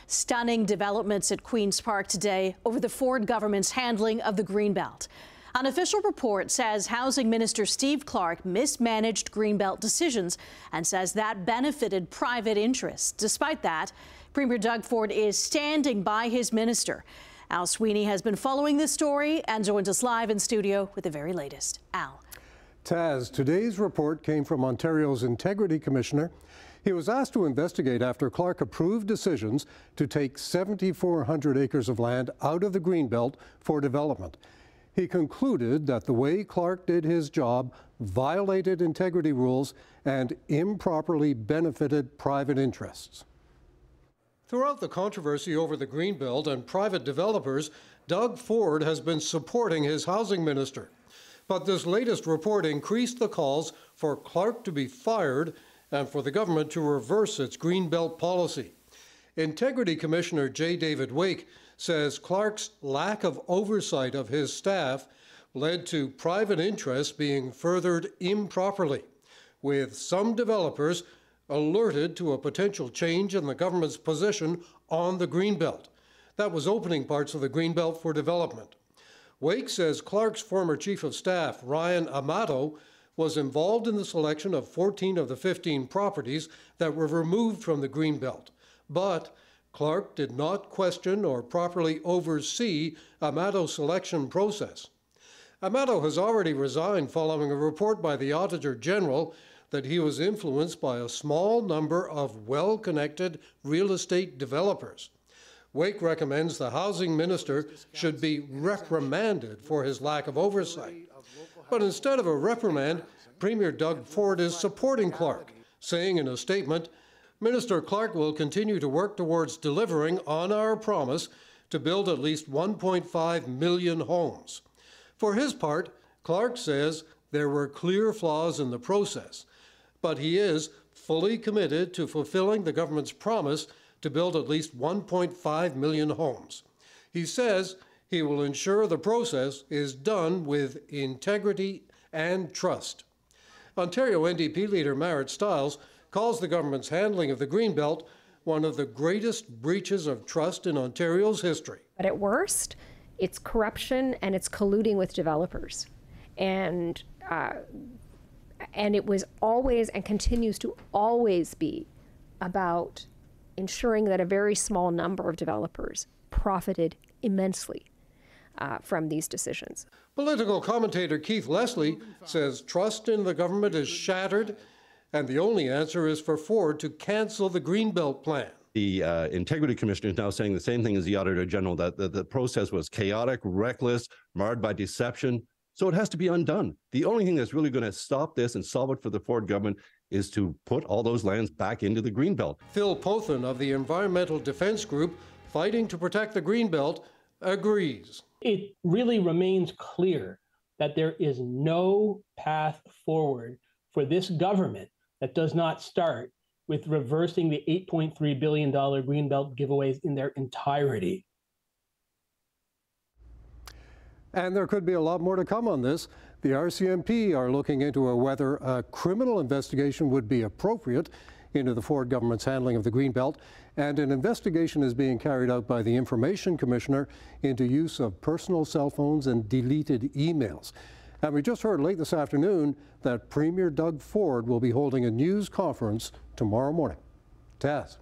Stunning developments at Queen's Park today over the Ford government's handling of the Greenbelt. An official report says Housing Minister Steve Clark mismanaged Greenbelt decisions and says that benefited private interests. Despite that, Premier Doug Ford is standing by his minister. Al Sweeney has been following this story and joins us live in studio with the very latest. Al. Taz, today's report came from Ontario's Integrity Commissioner. He was asked to investigate after Clark approved decisions to take 7,400 acres of land out of the Greenbelt for development. He concluded that the way Clark did his job violated integrity rules and improperly benefited private interests. Throughout the controversy over the Greenbelt and private developers, Doug Ford has been supporting his housing minister. But this latest report increased the calls for Clark to be fired and for the government to reverse its Greenbelt policy. Integrity Commissioner J. David Wake says Clark's lack of oversight of his staff led to private interests being furthered improperly, with some developers alerted to a potential change in the government's position on the Greenbelt. That was opening parts of the Greenbelt for development. Wake says Clark's former chief of staff, Ryan Amato, was involved in the selection of 14 of the 15 properties that were removed from the Greenbelt. But Clark did not question or properly oversee Amato's selection process. Amato has already resigned following a report by the Auditor General that he was influenced by a small number of well-connected real estate developers. Wake recommends the housing minister should be reprimanded for his lack of oversight. But instead of a reprimand, Premier Doug Ford is supporting Clark, saying in a statement, Minister Clark will continue to work towards delivering on our promise to build at least 1.5 million homes. For his part, Clark says there were clear flaws in the process, but he is fully committed to fulfilling the government's promise to build at least 1.5 million homes. He says he will ensure the process is done with integrity and trust. Ontario NDP leader Marit Stiles calls the government's handling of the Greenbelt one of the greatest breaches of trust in Ontario's history. But at worst, it's corruption and it's colluding with developers. And it was always and continues to always be about ensuring that a very small number of developers profited immensely from these decisions. Political commentator Keith Leslie says trust in the government is shattered, and the only answer is for Ford to cancel the Greenbelt plan. The Integrity Commissioner is now saying the same thing as the Auditor General, that the process was chaotic, reckless, marred by deception. So it has to be undone. The only thing that's really going to stop this and solve it for the Ford government is to put all those lands back into the Greenbelt. Phil Pothen of the Environmental Defense Group, fighting to protect the Greenbelt, agrees. It really remains clear that there is no path forward for this government that does not start with reversing the $8.3 billion Greenbelt giveaways in their entirety. And there could be a lot more to come on this. The RCMP are looking into whether a criminal investigation would be appropriate into the Ford government's handling of the Greenbelt, and an investigation is being carried out by the Information Commissioner into use of personal cell phones and deleted emails. And we just heard late this afternoon that Premier Doug Ford will be holding a news conference tomorrow morning. Taz.